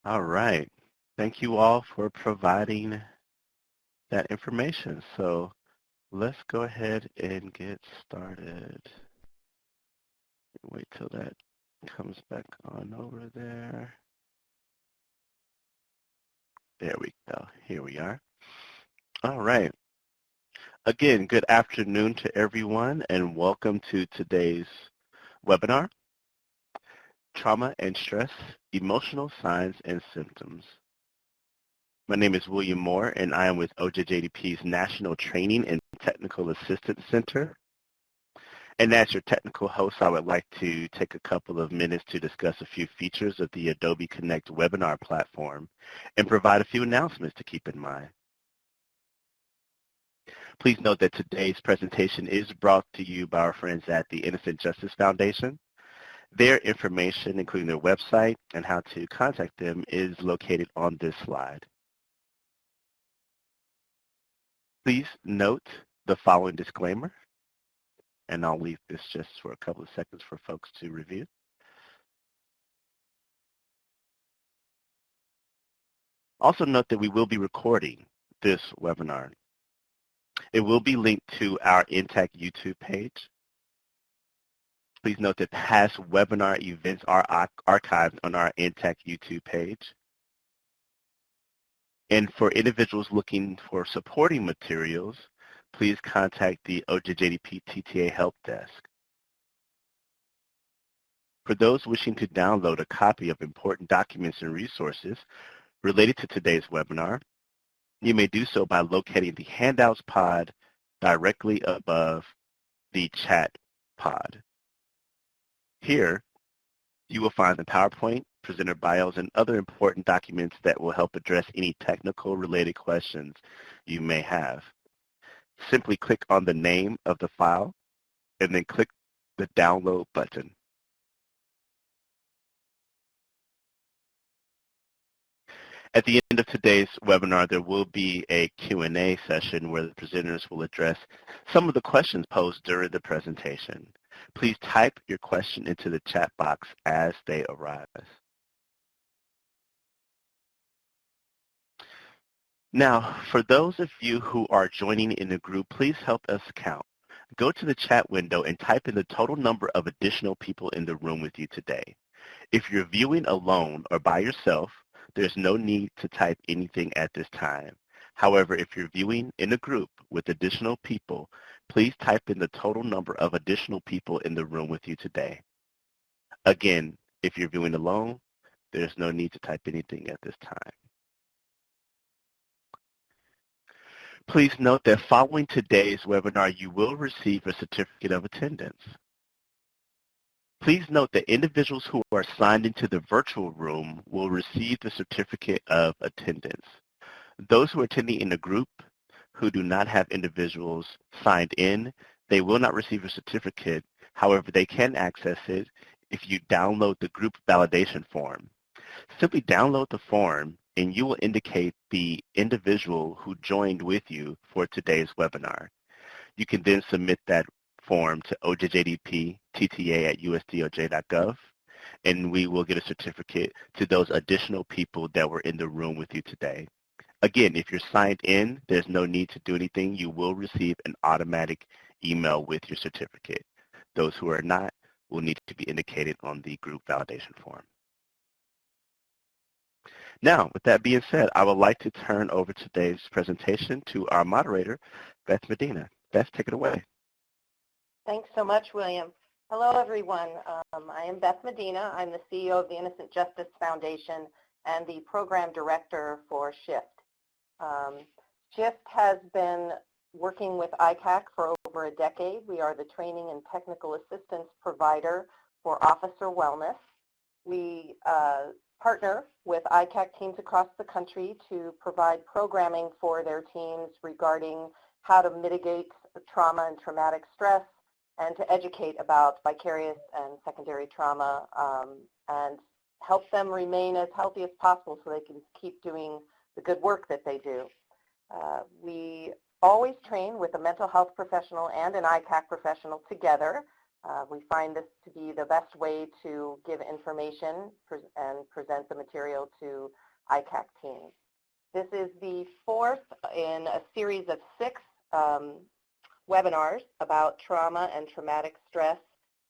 All right. Thank you all for providing that information. So let's go ahead and get started. Wait till that comes back on over there. There we go. Here we are. All right. Again, good afternoon to everyone and welcome to today's webinar, Trauma and Stress, Emotional Signs and Symptoms. My name is William Moore and I am with OJJDP's National Training and Technical Assistance Center. And as your technical host, I would like to take a couple of minutes to discuss a few features of the Adobe Connect webinar platform and provide a few announcements to keep in mind. Please note that today's presentation is brought to you by our friends at the Innocent Justice Foundation. Their information, including their website and how to contact them, is located on this slide. Please note the following disclaimer, and I'll leave this just for a couple of seconds for folks to review. Also note that we will be recording this webinar. It will be linked to our NTTAC YouTube page. Please note that past webinar events are archived on our NTTAC YouTube page. And for individuals looking for supporting materials, please contact the OJJDP TTA Help Desk. For those wishing to download a copy of important documents and resources related to today's webinar, you may do so by locating the Handouts pod directly above the chat pod. Here, you will find the PowerPoint, presenter bios, and other important documents that will help address any technical related questions you may have. Simply click on the name of the file and then click the download button. At the end of today's webinar, there will be a Q&A session where the presenters will address some of the questions posed during the presentation. Please type your question into the chat box as they arise. Now, for those of you who are joining in the group, please help us count. Go to the chat window and type in the total number of additional people in the room with you today. If you're viewing alone or by yourself, there's no need to type anything at this time. However, if you're viewing in a group with additional people, please type in the total number of additional people in the room with you today. Again, if you're viewing alone, there's no need to type anything at this time. Please note that following today's webinar, you will receive a certificate of attendance. Please note that individuals who are signed into the virtual room will receive the certificate of attendance. Those who are attending in a group who do not have individuals signed in, they will not receive a certificate. However, they can access it if you download the group validation form. Simply download the form and you will indicate the individual who joined with you for today's webinar. You can then submit that form to OJJDP@USDOJ.gov, and we will get a certificate to those additional people that were in the room with you today. Again, if you're signed in, there's no need to do anything. You will receive an automatic email with your certificate. Those who are not will need to be indicated on the group validation form. Now, with that being said, I would like to turn over today's presentation to our moderator, Beth Medina. Beth, take it away. Thanks so much, William. Hello, everyone. I am Beth Medina. I'm the CEO of the Innocent Justice Foundation and the Program Director for SHIFT. SHIFT has been working with ICAC for over a decade. We are the training and technical assistance provider for officer wellness. We partner with ICAC teams across the country to provide programming for their teams regarding how to mitigate trauma and traumatic stress, and to educate about vicarious and secondary trauma and help them remain as healthy as possible so they can keep doing the good work that they do. We always train with a mental health professional and an ICAC professional together. We find this to be the best way to give information and present the material to ICAC teams. This is the fourth in a series of 6 webinars about trauma and traumatic stress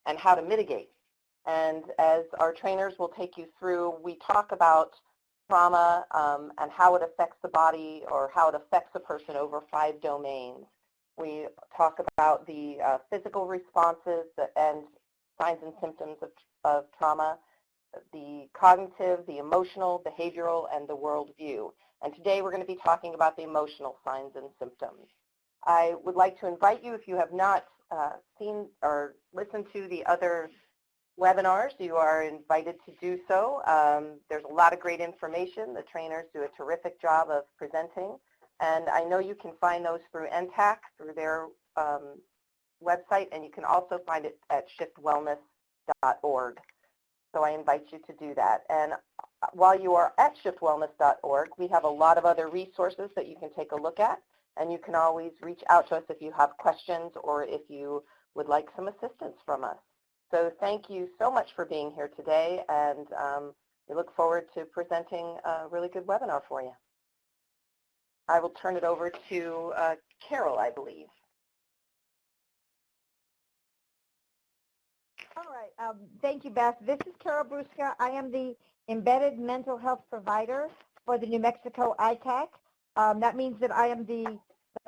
and how to mitigate. And as our trainers will take you through, we talk about trauma and how it affects the body or how it affects a person over 5 domains. We talk about the physical responses and signs and symptoms of trauma, the cognitive, the emotional, behavioral, and the worldview. And today we're going to be talking about the emotional signs and symptoms. I would like to invite you, if you have not seen or listened to the other webinars, you are invited to do so. There's a lot of great information. The trainers do a terrific job of presenting. And I know you can find those through NTTAC, through their website, and you can also find it at shiftwellness.org. So I invite you to do that. And while you are at shiftwellness.org, we have a lot of other resources that you can take a look at. And you can always reach out to us if you have questions or if you would like some assistance from us. So thank you so much for being here today, and we look forward to presenting a really good webinar for you. I will turn it over to Carol, I believe. All right. Thank you, Beth. This is Carol Brusca. I am the embedded mental health provider for the New Mexico ICAC. That means that I am the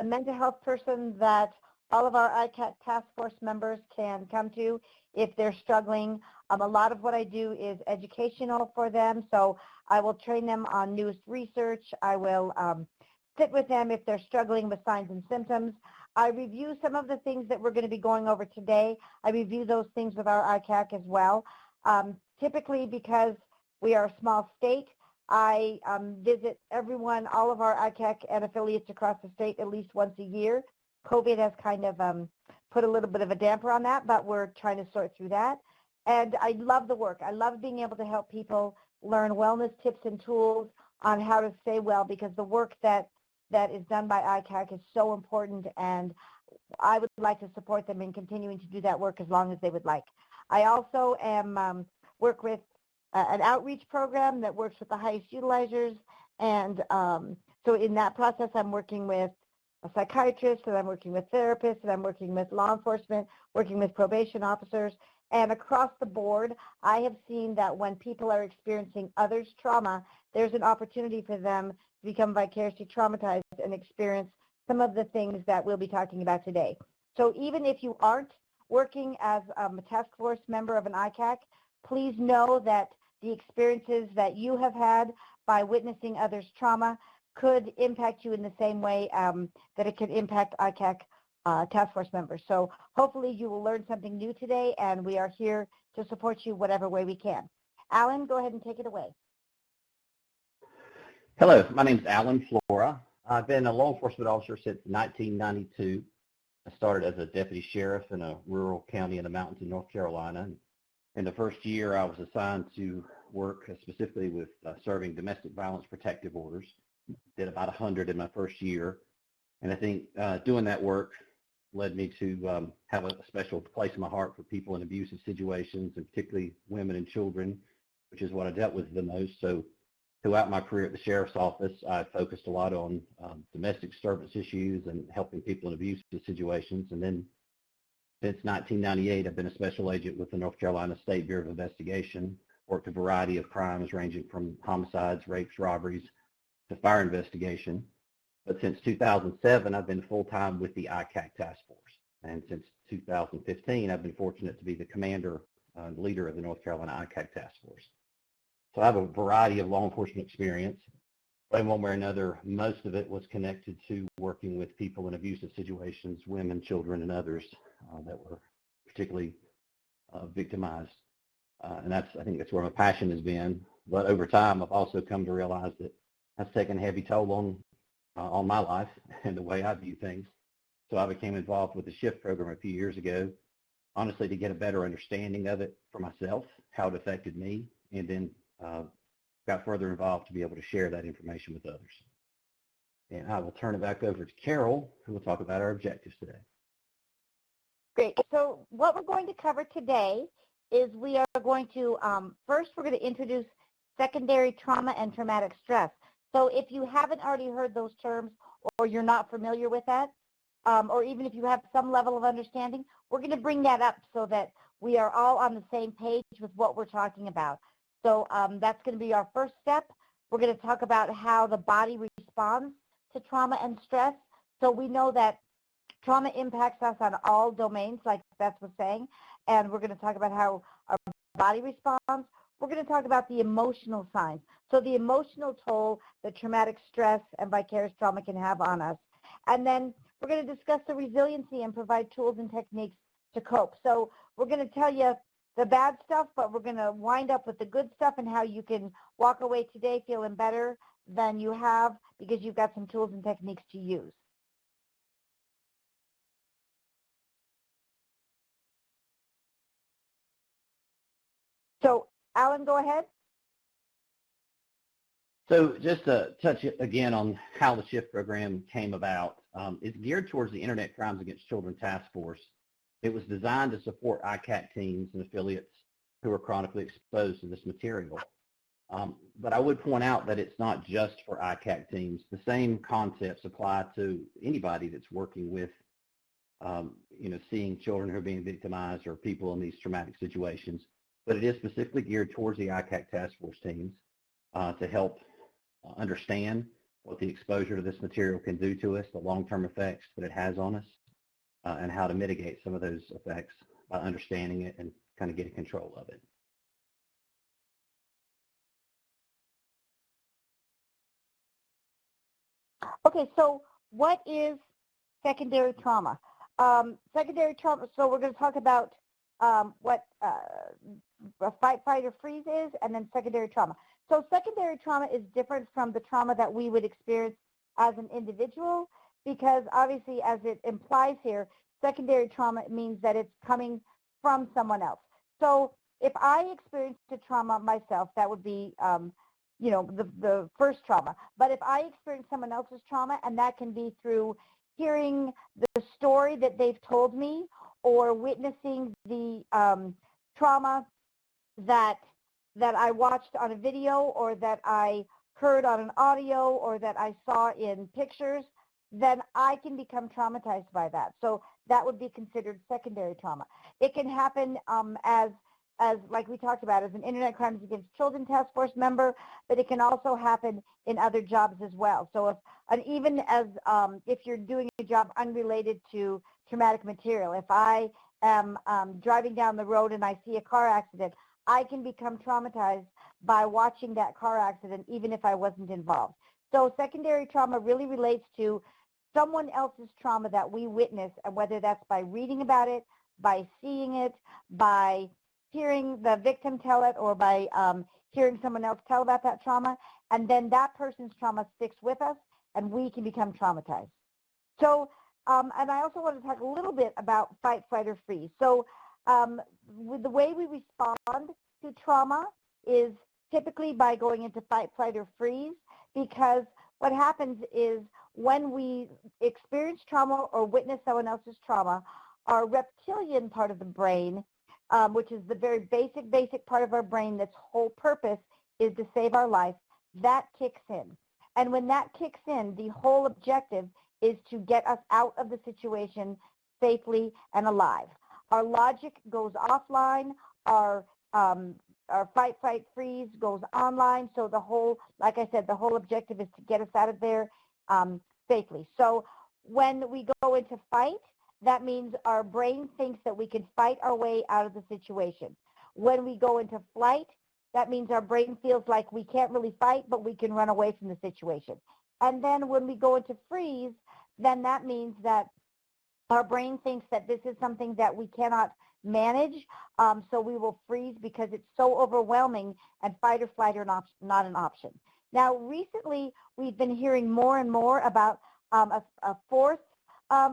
mental health person that all of our ICAC task force members can come to if they're struggling. A lot of what I do is educational for them, so I will train them on newest research. I will sit with them if they're struggling with signs and symptoms. I review some of the things that we're going to be going over today. I review those things with our ICAC as well. Typically, because we are a small state, I visit everyone, all of our ICAC and affiliates across the state at least once a year. COVID has kind of put a little bit of a damper on that, but we're trying to sort through that. And I love the work. I love being able to help people learn wellness tips and tools on how to stay well, because the work that is done by ICAC is so important, and I would like to support them in continuing to do that work as long as they would like. I also work with an outreach program that works with the highest utilizers, and so in that process I'm working with a psychiatrist, and I'm working with therapists, and I'm working with law enforcement, working with probation officers, and across the board I have seen that when people are experiencing others' trauma, there's an opportunity for them to become vicariously traumatized and experience some of the things that we'll be talking about today. So even if you aren't working as a task force member of an ICAC, please know that the experiences that you have had by witnessing others' trauma could impact you in the same way that it could impact ICAC task force members. So hopefully you will learn something new today, and we are here to support you whatever way we can. Alan, go ahead and take it away. Hello, my name is Alan Flora. I've been a law enforcement officer since 1992. I started as a deputy sheriff in a rural county in the mountains in North Carolina. In the first year, I was assigned to work specifically with serving domestic violence protective orders. Did about 100 in my first year. And I think doing that work led me to have a special place in my heart for people in abusive situations, and particularly women and children, which is what I dealt with the most. So throughout my career at the sheriff's office, I focused a lot on domestic disturbance issues and helping people in abusive situations. And then since 1998, I've been a special agent with the North Carolina State Bureau of Investigation, worked a variety of crimes ranging from homicides, rapes, robberies, to fire investigation. But since 2007, I've been full-time with the ICAC task force. And since 2015, I've been fortunate to be the commander and leader of the North Carolina ICAC task force. So I have a variety of law enforcement experience. In one way or another, most of it was connected to working with people in abusive situations, women, children, and others that were particularly victimized. And I think that's where my passion has been. But over time, I've also come to realize that that's taken a heavy toll on my life and the way I view things. So I became involved with the SHIFT program a few years ago, honestly, to get a better understanding of it for myself, how it affected me, and then got further involved to be able to share that information with others. And I will turn it back over to Carol, who will talk about our objectives today. Great. So what we're going to cover today is we are going to, first we're going to introduce secondary trauma and traumatic stress. So if you haven't already heard those terms or you're not familiar with that, or even if you have some level of understanding, we're going to bring that up so that we are all on the same page with what we're talking about. So that's going to be our first step. We're going to talk about how the body responds to trauma and stress. So we know that trauma impacts us on all domains, like Beth was saying, and we're going to talk about how our body responds. We're going to talk about the emotional signs, so the emotional toll that traumatic stress and vicarious trauma can have on us. And then we're going to discuss the resiliency and provide tools and techniques to cope. So we're going to tell you the bad stuff, but we're going to wind up with the good stuff and how you can walk away today feeling better than you have because you've got some tools and techniques to use. So, Alan, go ahead. So just to touch again on how the SHIFT program came about, it's geared towards the Internet Crimes Against Children Task Force. It was designed to support ICAC teams and affiliates who are chronically exposed to this material. But I would point out that it's not just for ICAC teams. The same concepts apply to anybody that's working with, seeing children who are being victimized or people in these traumatic situations. But it is specifically geared towards the ICAC task force teams to help understand what the exposure to this material can do to us, the long-term effects that it has on us, and how to mitigate some of those effects by understanding it and kind of getting control of it. Okay, so what is secondary trauma? Secondary trauma, so we're going to talk about what a fight, flight, or freeze is, and then secondary trauma. So secondary trauma is different from the trauma that we would experience as an individual because obviously, as it implies here, secondary trauma means that it's coming from someone else. So if I experienced a trauma myself, that would be the first trauma. But if I experience someone else's trauma, and that can be through hearing the story that they've told me or witnessing the trauma that I watched on a video or that I heard on an audio or that I saw in pictures, then I can become traumatized by that. So that would be considered secondary trauma. It can happen as like we talked about, as an Internet Crimes Against Children Task Force member, but it can also happen in other jobs as well. So even as if you're doing a job unrelated to traumatic material, if I am driving down the road and I see a car accident, I can become traumatized by watching that car accident even if I wasn't involved. So secondary trauma really relates to someone else's trauma that we witness, and whether that's by reading about it, by seeing it, by hearing the victim tell it, or by hearing someone else tell about that trauma, and then that person's trauma sticks with us and we can become traumatized. So, and I also want to talk a little bit about fight, flight, or freeze. So with the way we respond to trauma is typically by going into fight, flight, or freeze, because what happens is when we experience trauma or witness someone else's trauma, our reptilian part of the brain, which is the very basic part of our brain that's whole purpose is to save our life, that kicks in. And when that kicks in, the whole objective is to get us out of the situation safely and alive. Our logic goes offline, our fight, flight, freeze goes online, so the whole, like I said, the whole objective is to get us out of there safely. So when we go into fight, that means our brain thinks that we can fight our way out of the situation. When we go into flight, that means our brain feels like we can't really fight, but we can run away from the situation. And then when we go into freeze, then that means that our brain thinks that this is something that we cannot manage, so we will freeze because it's so overwhelming, and fight or flight are not an option. Now, recently, we've been hearing more and more about a fourth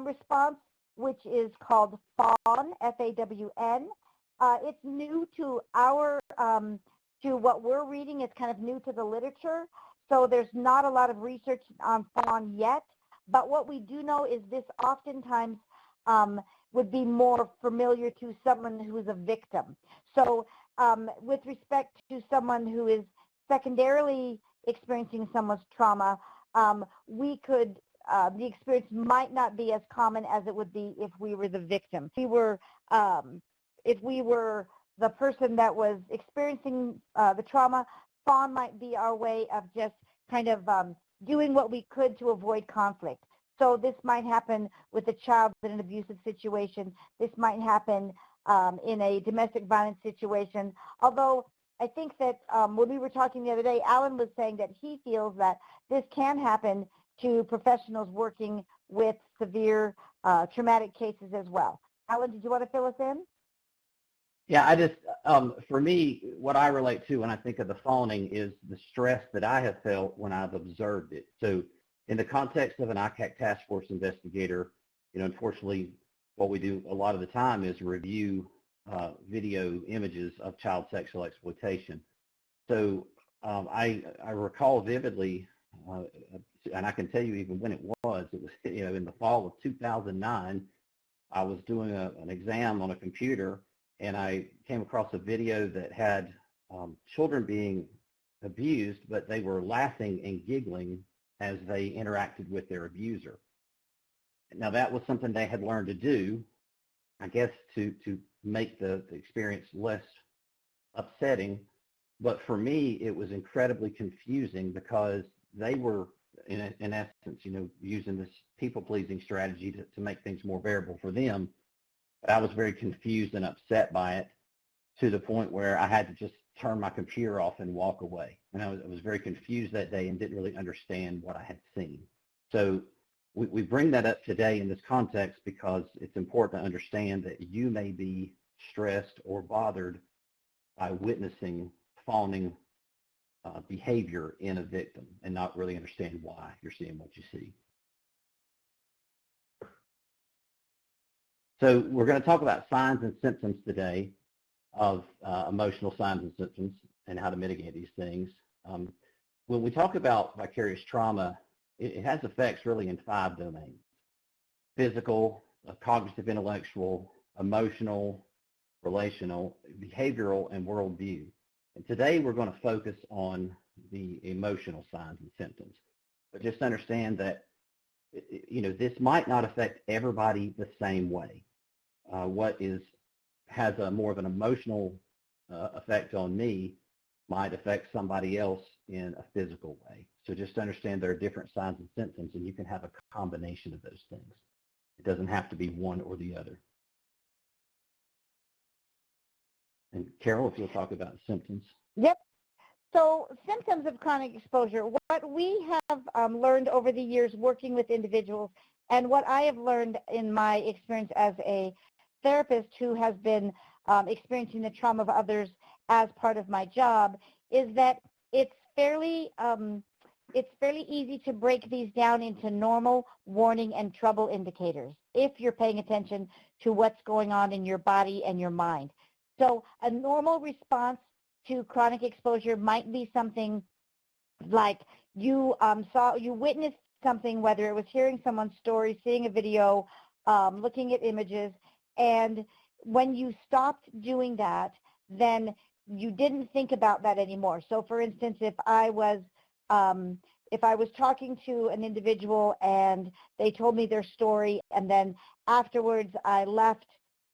response, which is called FAWN, F-A-W-N. It's new to our, to what we're reading. It's kind of new to the literature, so there's not a lot of research on FAWN yet. But what we do know is this oftentimes would be more familiar to someone who is a victim. So with respect to someone who is secondarily experiencing someone's trauma, we could, the experience might not be as common as it would be if we were the victim. If we were the person that was experiencing the trauma, fawn might be our way of just kind of doing what we could to avoid conflict. So this might happen with a child in an abusive situation. This might happen in a domestic violence situation. Although I think that when we were talking the other day, Alan was saying that he feels that this can happen to professionals working with severe traumatic cases as well. Alan, did you want to fill us in? Yeah, I just, for me, what I relate to when I think of the fawning is the stress that I have felt when I've observed it. So in the context of an ICAC task force investigator, unfortunately, what we do a lot of the time is review video images of child sexual exploitation. So I recall vividly, and I can tell you even when it was in the fall of 2009, I was doing an exam on a computer, and I came across a video that had children being abused, but they were laughing and giggling as they interacted with their abuser. Now that was something they had learned to do, I guess, to make the experience less upsetting. But for me, it was incredibly confusing because they were, in essence, using this people-pleasing strategy to make things more bearable for them. But I was very confused and upset by it, to the point where I had to just turn my computer off and walk away. And I was very confused that day and didn't really understand what I had seen. So we bring that up today in this context because it's important to understand that you may be stressed or bothered by witnessing fawning behavior in a victim and not really understand why you're seeing what you see. So we're going to talk about signs and symptoms today of emotional signs and symptoms and how to mitigate these things. When we talk about vicarious trauma, it has effects really in 5 domains: physical, cognitive, intellectual, emotional, relational, behavioral, and worldview. And today we're going to focus on the emotional signs and symptoms. But just understand that this might not affect everybody the same way. What has a more of an emotional effect on me might affect somebody else in a physical way. So just understand there are different signs and symptoms, and you can have a combination of those things. It doesn't have to be one or the other. And Carol, if you'll talk about symptoms. Yep. So symptoms of chronic exposure, what we have learned over the years working with individuals, and what I have learned in my experience as a therapist who has been experiencing the trauma of others as part of my job, is that it's fairly easy to break these down into normal, warning, and trouble indicators if you're paying attention to what's going on in your body and your mind. So a normal response to chronic exposure might be something like you witnessed something, whether it was hearing someone's story, seeing a video, looking at images, and when you stopped doing that, then you didn't think about that anymore. So for instance, if I was talking to an individual and they told me their story, and then afterwards I left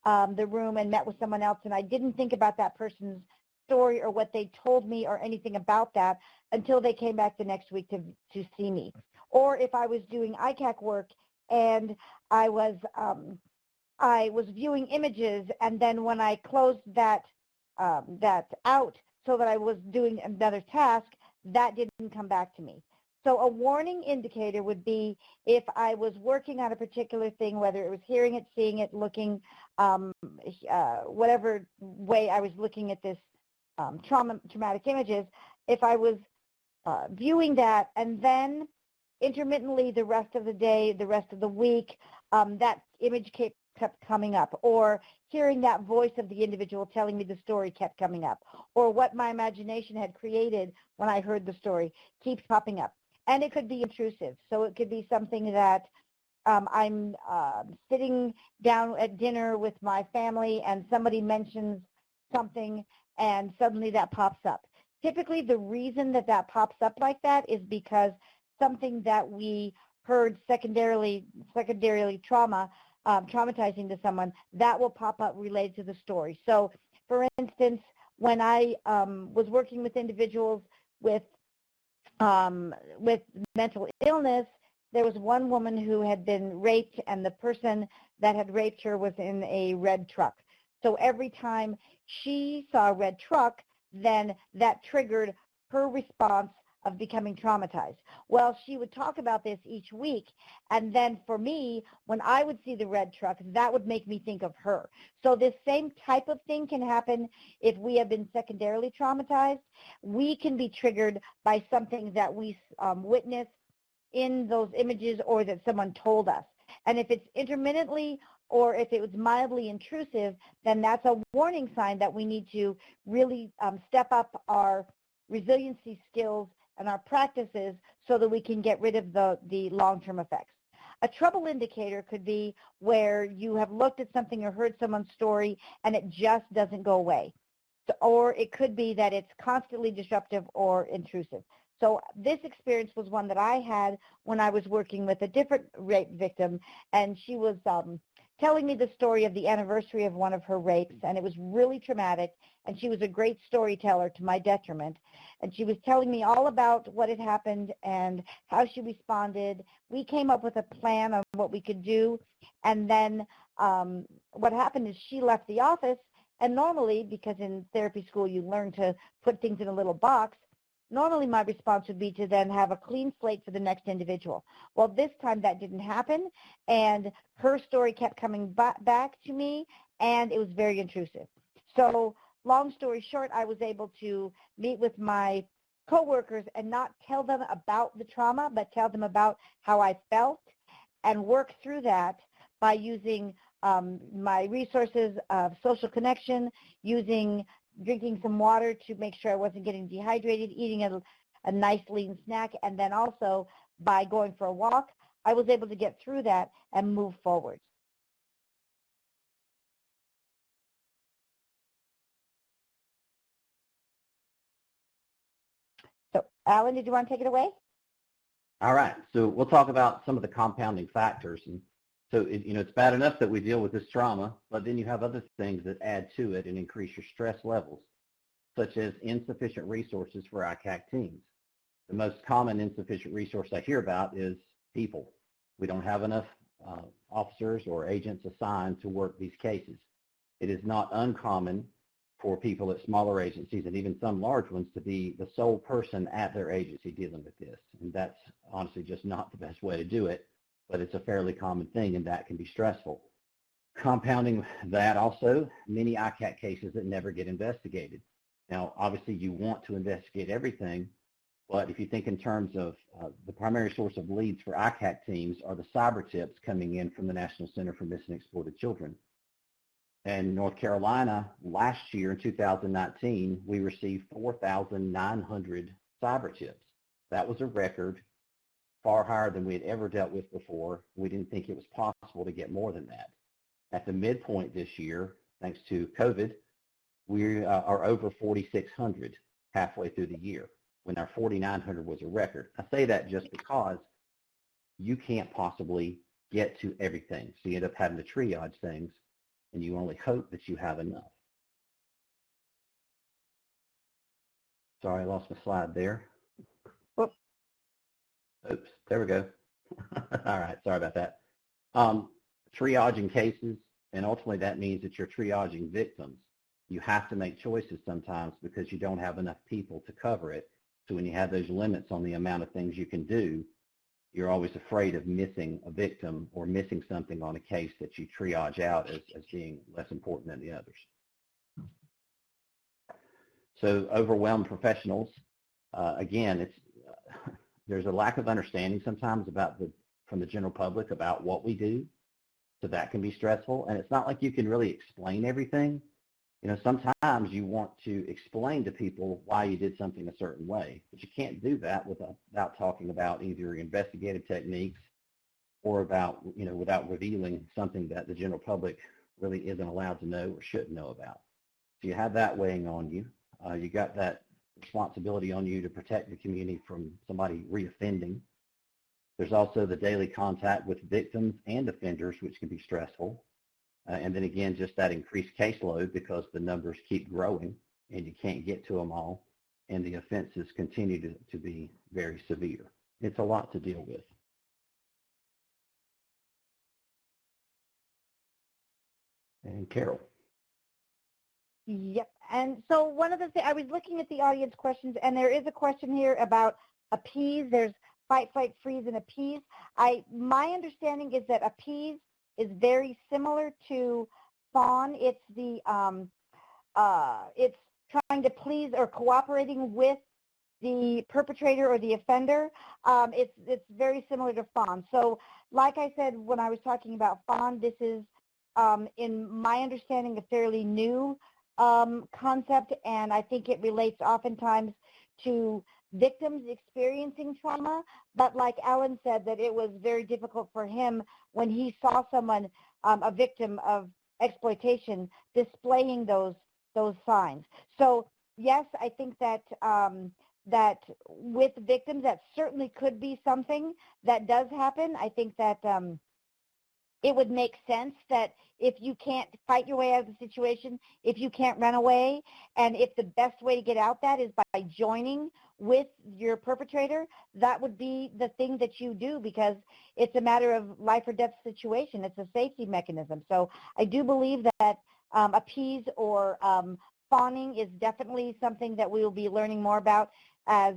the room and met with someone else, and I didn't think about that person's story or what they told me or anything about that until they came back the next week to see me. Or if I was doing ICAC work and I was viewing images, and then when I closed that out so that I was doing another task, that didn't come back to me. So a warning indicator would be if I was working on a particular thing, whether it was hearing it, seeing it, looking, whatever way I was looking at this traumatic images, if I was viewing that and then intermittently the rest of the day, the rest of the week, that image kept coming up, or hearing that voice of the individual telling me the story kept coming up, or what my imagination had created when I heard the story keeps popping up. And it could be intrusive. So it could be something that I'm sitting down at dinner with my family and somebody mentions something and suddenly that pops up. Typically the reason that that pops up like that is because something that we heard secondarily traumatizing to someone, that will pop up related to the story. So for instance, when I was working with individuals with mental illness, there was one woman who had been raped, and the person that had raped her was in a red truck. So every time she saw a red truck, then that triggered her response of becoming traumatized. Well, she would talk about this each week, and then for me, when I would see the red truck, that would make me think of her. So this same type of thing can happen if we have been secondarily traumatized. We can be triggered by something that we witnessed in those images or that someone told us. And if it's intermittently or if it was mildly intrusive, then that's a warning sign that we need to really step up our resiliency skills and our practices so that we can get rid of the long-term effects. A trouble indicator could be where you have looked at something or heard someone's story and it just doesn't go away. Or it could be that it's constantly disruptive or intrusive. So this experience was one that I had when I was working with a different rape victim, and she was telling me the story of the anniversary of one of her rapes, and it was really traumatic, and she was a great storyteller to my detriment. And she was telling me all about what had happened and how she responded. We came up with a plan on what we could do, and then what happened is she left the office, and normally, because in therapy school you learn to put things in a little box, normally my response would be to then have a clean slate for the next individual. Well, this time that didn't happen, and her story kept coming back to me, and it was very intrusive. So long story short, I was able to meet with my coworkers and not tell them about the trauma, but tell them about how I felt and work through that by using my resources of social connection, drinking some water to make sure I wasn't getting dehydrated, eating a nice lean snack, and then also by going for a walk, I was able to get through that and move forward. So, Alan, did you want to take it away? All right, so we'll talk about some of the compounding factors. And so, it's bad enough that we deal with this trauma, but then you have other things that add to it and increase your stress levels, such as insufficient resources for ICAC teams. The most common insufficient resource I hear about is people. We don't have enough officers or agents assigned to work these cases. It is not uncommon for people at smaller agencies and even some large ones to be the sole person at their agency dealing with this. And that's honestly just not the best way to do it, but it's a fairly common thing, and that can be stressful. Compounding that also, many ICAC cases that never get investigated. Now, obviously, you want to investigate everything, but if you think in terms of the primary source of leads for ICAC teams are the cyber tips coming in from the National Center for Missing and Exploited Children. In North Carolina, last year in 2019, we received 4,900 cyber tips. That was a record, far higher than we had ever dealt with before. We didn't think it was possible to get more than that. At the midpoint this year, thanks to COVID, we are over 4,600 halfway through the year, when our 4,900 was a record. I say that just because you can't possibly get to everything. So you end up having to triage things, and you only hope that you have enough. Sorry, I lost my slide there. Oops, there we go. All right, sorry about that. Triaging cases, and ultimately that means that you're triaging victims. You have to make choices sometimes because you don't have enough people to cover it. So when you have those limits on the amount of things you can do, you're always afraid of missing a victim or missing something on a case that you triage out as being less important than the others. So overwhelmed professionals, again, there's a lack of understanding sometimes from the general public about what we do. So that can be stressful. And it's not like you can really explain everything. Sometimes you want to explain to people why you did something a certain way, but you can't do that without talking about either investigative techniques or about, without revealing something that the general public really isn't allowed to know or shouldn't know about. So you have that weighing on you. You got that responsibility on you to protect the community from somebody reoffending. There's also the daily contact with victims and offenders, which can be stressful. And then again, just that increased caseload because the numbers keep growing and you can't get to them all, and the offenses continue to be very severe. It's a lot to deal with. And Carol. Yep. And so one of the things, I was looking at the audience questions, and there is a question here about appease. There's fight, flight, freeze, and appease. My understanding is that appease is very similar to fawn. It's it's trying to please or cooperating with the perpetrator or the offender. It's very similar to fawn. So like I said when I was talking about fawn, this is, in my understanding, a fairly new concept, and I think it relates oftentimes to victims experiencing trauma. But like Alan said, that it was very difficult for him when he saw someone, a victim of exploitation, displaying those signs. So yes, I think that that with victims, that certainly could be something that does happen. I think that it would make sense that if you can't fight your way out of the situation, if you can't run away, and if the best way to get out that is by joining with your perpetrator, that would be the thing that you do, because it's a matter of life or death situation. It's a safety mechanism. So I do believe that appease or fawning is definitely something that we will be learning more about as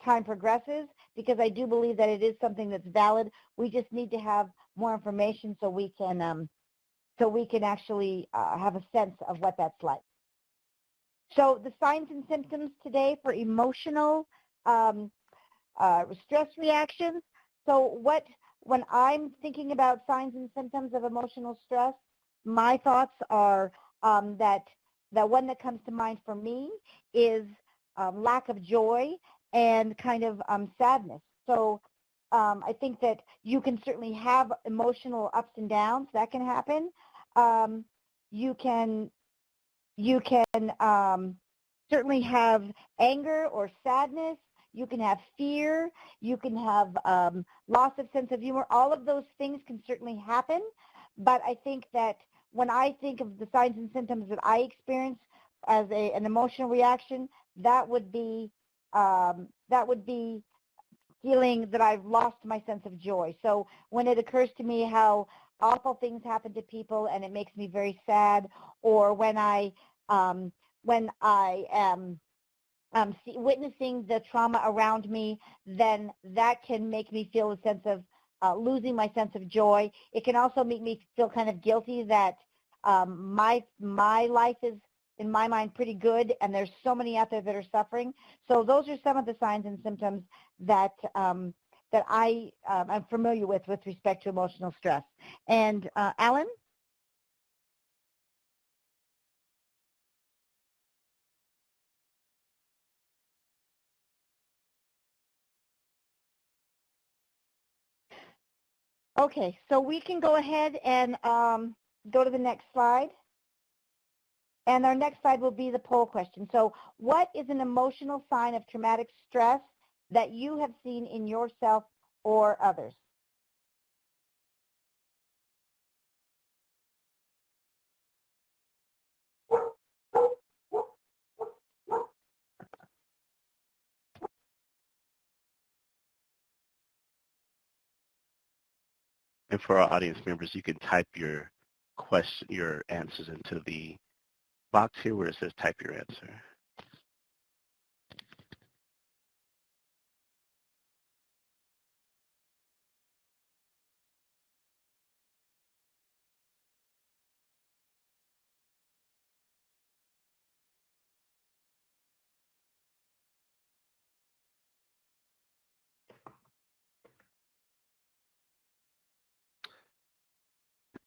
time progresses, because I do believe that it is something that's valid. We just need to have more information so we can actually have a sense of what that's like. So the signs and symptoms today for emotional stress reactions. So when I'm thinking about signs and symptoms of emotional stress, my thoughts are that the one that comes to mind for me is lack of joy and kind of sadness. So I think that you can certainly have emotional ups and downs. That can happen. You can certainly have anger or sadness. You can have fear. You can have loss of sense of humor. All of those things can certainly happen. But I think that when I think of the signs and symptoms that I experience as an emotional reaction, that would be feeling that I've lost my sense of joy. So when it occurs to me how awful things happen to people and it makes me very sad, or when I am witnessing the trauma around me, then that can make me feel a sense of losing my sense of joy. It can also make me feel kind of guilty that my life is, in my mind, pretty good, and there's so many out there that are suffering. So those are some of the signs and symptoms that that I am familiar with respect to emotional stress. And Alan? Okay, so we can go ahead and go to the next slide. And our next slide will be the poll question. So what is an emotional sign of traumatic stress that you have seen in yourself or others? And for our audience members, you can type your question, your answers into the box here where it says type your answer.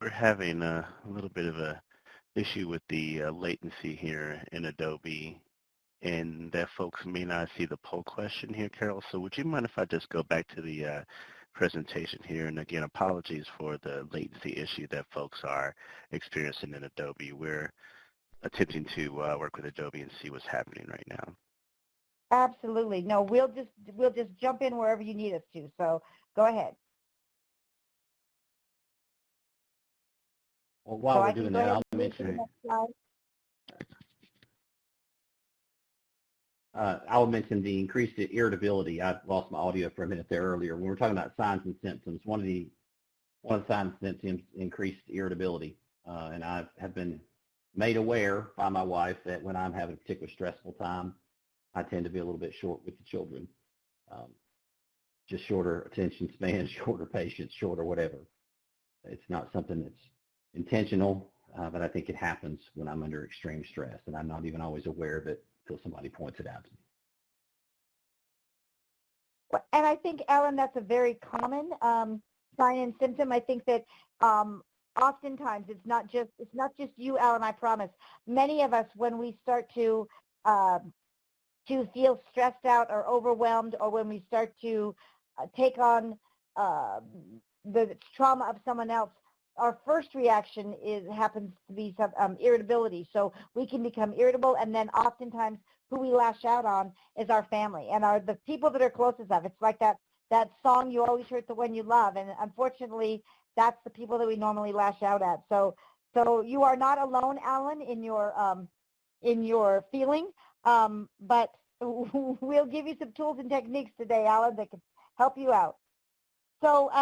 We're having a little bit of a issue with the latency here in Adobe, and that folks may not see the poll question here, Carol. So would you mind if I just go back to the presentation here. And again, apologies for the latency issue that folks are experiencing in Adobe. We're attempting to work with Adobe and see what's happening right now. Absolutely. No, we'll just jump in wherever you need us to. So go ahead. Well, while we're doing that, I'll mention I'll mention the increased irritability. I lost my audio for a minute there earlier. When we're talking about signs and symptoms, one of the signs and symptoms increased irritability. And I have been made aware by my wife that when I'm having a particularly stressful time, I tend to be a little bit short with the children. Just shorter attention span, shorter patience, shorter whatever. It's not something that's intentional, but I think it happens when I'm under extreme stress, and I'm not even always aware of it until somebody points it out to me. And I think, Alan, that's a very common sign and symptom. I think that oftentimes it's not just you, Alan, I promise. Many of us, when we start to feel stressed out or overwhelmed, or when we start to take on the trauma of someone else, our first reaction happens to be some irritability. So we can become irritable, and then oftentimes who we lash out on is our family and the people that are closest of. It's like that song, "You Always Hurt the One You Love," and unfortunately, that's the people that we normally lash out at. So you are not alone, Alan, in your feeling, but we'll give you some tools and techniques today, Alan, that can help you out. So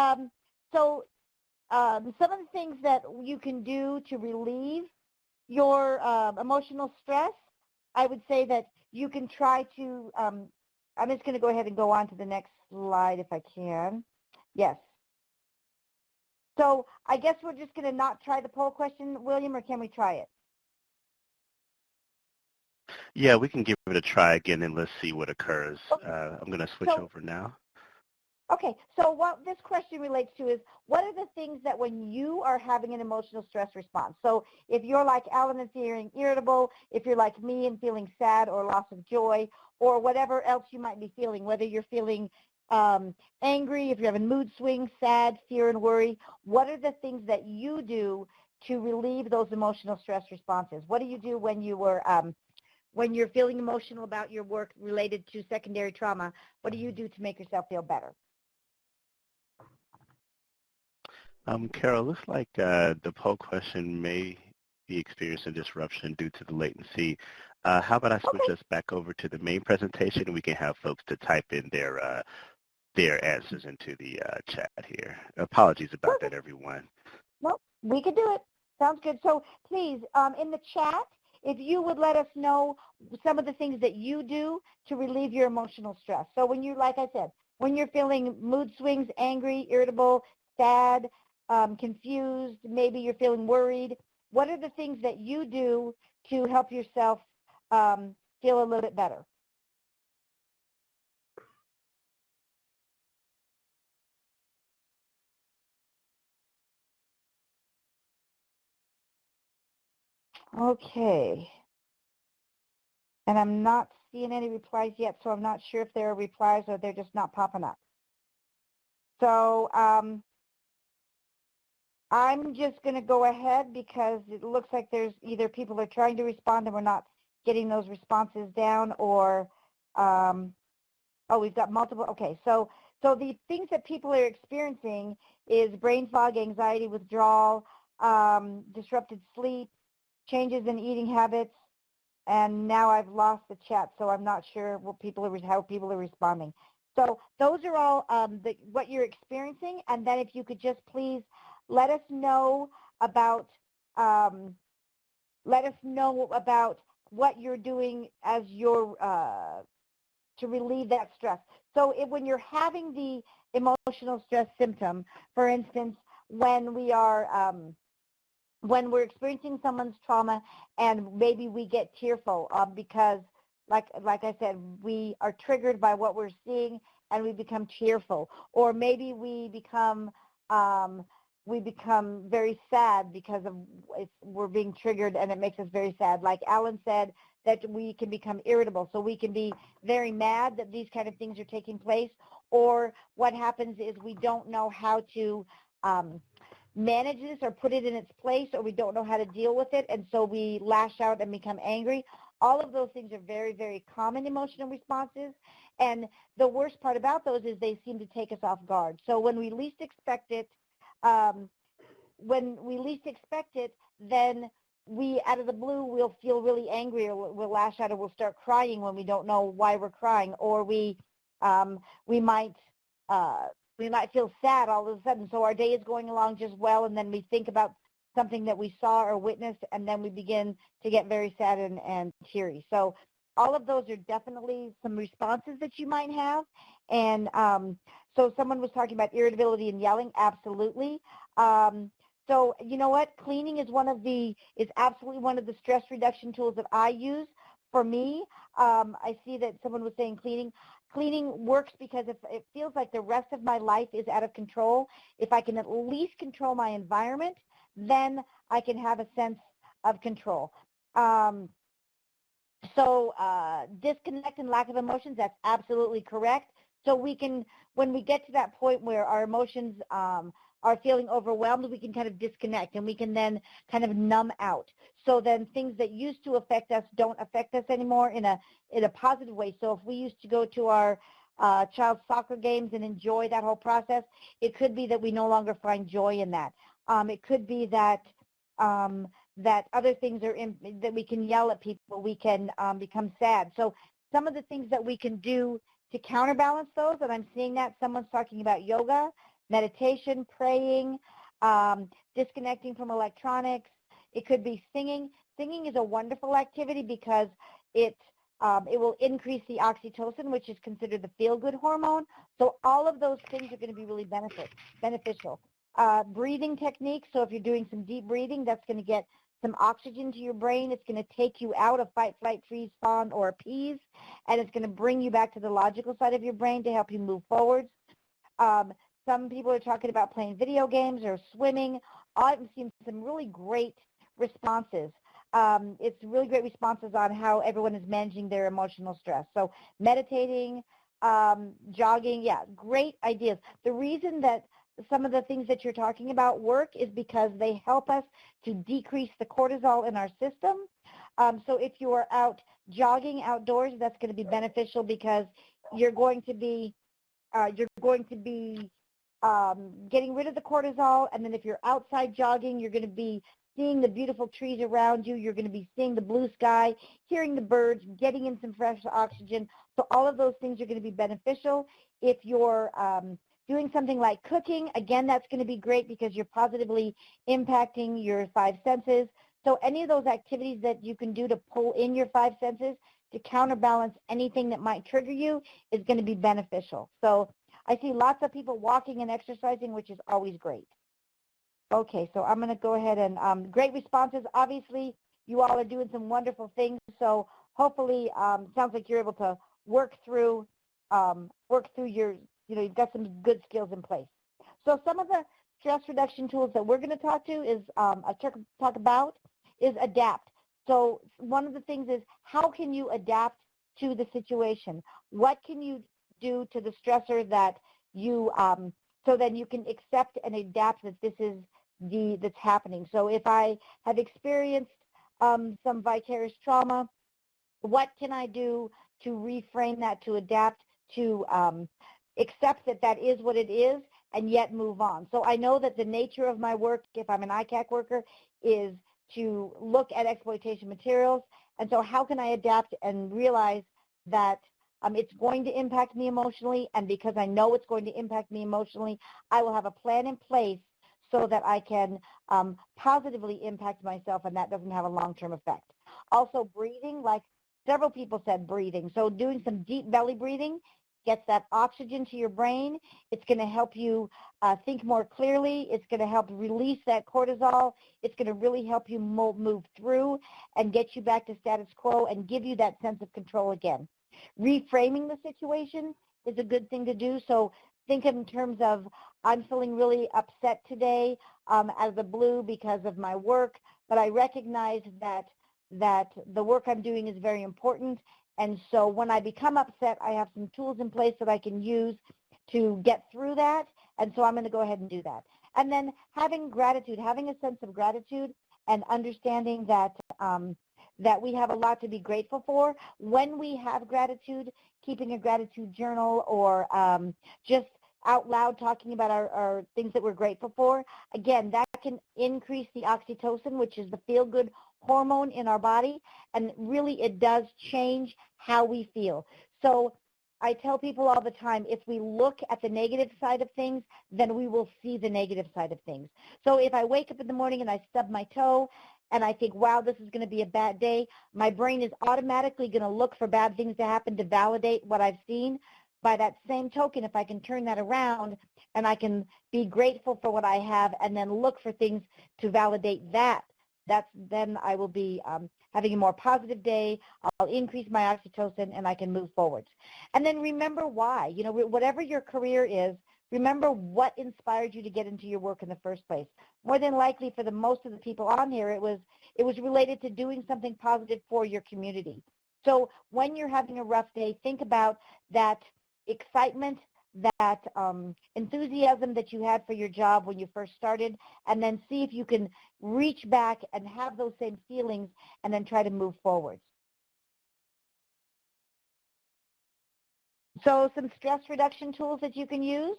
some of the things that you can do to relieve your emotional stress, I would say that you can try to, I'm just going to go ahead and go on to the next slide if I can. Yes. So I guess we're just going to not try the poll question, William, or can we try it? Yeah, we can give it a try again, and let's see what occurs. I'm going to switch over now. Okay, so what this question relates to is, what are the things that when you are having an emotional stress response? So if you're like Alan and feeling irritable, if you're like me and feeling sad or loss of joy, or whatever else you might be feeling, whether you're feeling angry, if you're having mood swings, sad, fear, and worry, what are the things that you do to relieve those emotional stress responses? What do you do when you're feeling emotional about your work related to secondary trauma? What do you do to make yourself feel better? Carol, looks like the poll question may be experiencing disruption due to the latency. How about I switch us back over to the main presentation, and we can have folks to type in their answers into the chat here. Apologies about that, everyone. Well, we can do it. Sounds good. So please, in the chat, if you would let us know some of the things that you do to relieve your emotional stress. So when you, like I said, when you're feeling mood swings, angry, irritable, sad, confused, maybe you're feeling worried, what are the things that you do to help yourself feel a little bit better? Okay. And I'm not seeing any replies yet, so I'm not sure if there are replies or they're just not popping up. So I'm just going to go ahead because it looks like there's either people are trying to respond and we're not getting those responses down, or, oh, we've got multiple. Okay, so the things that people are experiencing is brain fog, anxiety, withdrawal, disrupted sleep, changes in eating habits, and now I've lost the chat, so I'm not sure what how people are responding. So those are all what you're experiencing, and then if you could just please let us know about what you're doing as to relieve that stress. So when you're having the emotional stress symptom, for instance, when we're experiencing someone's trauma and maybe we get tearful because, like I said, we are triggered by what we're seeing and we become tearful, or maybe we become very sad because we're being triggered and it makes us very sad. Like Alan said, that we can become irritable, so we can be very mad that these kind of things are taking place, or what happens is we don't know how to manage this or put it in its place, or we don't know how to deal with it, and so we lash out and become angry. All of those things are very, very common emotional responses, and the worst part about those is they seem to take us off guard. So when we least expect it, then we, out of the blue, will feel really angry, or we'll lash out, or we'll start crying when we don't know why we're crying, or we might feel sad all of a sudden. So our day is going along just well, and then we think about something that we saw or witnessed, and then we begin to get very sad and teary. So all of those are definitely some responses that you might have. And so someone was talking about irritability and yelling. Absolutely. So you know what? Cleaning is absolutely one of the stress reduction tools that I use. For me, I see that someone was saying cleaning. Cleaning works because if it feels like the rest of my life is out of control, if I can at least control my environment, then I can have a sense of control. So disconnect and lack of emotions, that's absolutely correct. So we can, when we get to that point where our emotions are feeling overwhelmed, we can kind of disconnect, and we can then kind of numb out. So then things that used to affect us don't affect us anymore in a positive way. So if we used to go to our child's soccer games and enjoy that whole process, it could be that we no longer find joy in that. It could be that that other things are that we can yell at people, we can become sad. So some of the things that we can do to counterbalance those, and I'm seeing that someone's talking about yoga, meditation, praying, disconnecting from electronics. It could be singing. Singing is a wonderful activity because it will increase the oxytocin, which is considered the feel-good hormone. So all of those things are going to be really beneficial. Breathing techniques, so if you're doing some deep breathing, that's going to get some oxygen to your brain. It's going to take you out of fight, flight, freeze, fawn, or appease, and it's going to bring you back to the logical side of your brain to help you move forwards. Some people are talking about playing video games or swimming. I've seen some really great responses. It's really great responses on how everyone is managing their emotional stress. So meditating, jogging, yeah, great ideas. The reason that some of the things that you're talking about work is because they help us to decrease the cortisol in our system. So if you are out jogging outdoors, that's going to be beneficial because you're going to be getting rid of the cortisol, and then if you're outside jogging, you're going to be seeing the beautiful trees around you. You're going to be seeing the blue sky, hearing the birds, getting in some fresh oxygen. So all of those things are going to be beneficial. If you're doing something like cooking, again, that's going to be great because you're positively impacting your five senses. So any of those activities that you can do to pull in your five senses to counterbalance anything that might trigger you is going to be beneficial. So I see lots of people walking and exercising, which is always great. Okay, so I'm going to go ahead and great responses. Obviously, you all are doing some wonderful things. So hopefully, sounds like you're able to work through your, you've got some good skills in place. So some of the stress reduction tools that we're going to talk about is adapt. So one of the things is, how can you adapt to the situation? What can you do to the stressor that you, so then you can accept and adapt that this is that's happening. So if I have experienced some vicarious trauma, what can I do to reframe that, to adapt, to accept that that is what it is, and yet move on? So I know that the nature of my work, if I'm an ICAC worker, is to look at exploitation materials. And so how can I adapt and realize that it's going to impact me emotionally, and because I know it's going to impact me emotionally, I will have a plan in place so that I can positively impact myself, and that doesn't have a long-term effect. Also breathing, like several people said, breathing. So doing some deep belly breathing gets that oxygen to your brain. It's going to help you think more clearly. It's going to help release that cortisol. It's going to really help you move through and get you back to status quo and give you that sense of control again. Reframing the situation is a good thing to do. So think in terms of, I'm feeling really upset today out of the blue because of my work, but I recognize that the work I'm doing is very important. And so when I become upset, I have some tools in place that I can use to get through that, and so I'm going to go ahead and do that. And then having gratitude, having a sense of gratitude and understanding that that we have a lot to be grateful for. When we have gratitude, keeping a gratitude journal or just out loud talking about our things that we're grateful for, again, that can increase the oxytocin, which is the feel-good hormone in our body, and really it does change how we feel. So I tell people all the time, if we look at the negative side of things, then we will see the negative side of things. So if I wake up in the morning and I stub my toe and I think, wow, this is going to be a bad day, my brain is automatically going to look for bad things to happen to validate what I've seen. By that same token, if I can turn that around and I can be grateful for what I have and then look for things to validate that, then I will be having a more positive day. I'll increase my oxytocin and I can move forward. And then remember why. You know, whatever your career is, remember what inspired you to get into your work in the first place. More than likely, for the most of the people on here, it was related to doing something positive for your community. So when you're having a rough day, think about that excitement, that enthusiasm that you had for your job when you first started, and then see if you can reach back and have those same feelings and then try to move forward. So some stress reduction tools that you can use.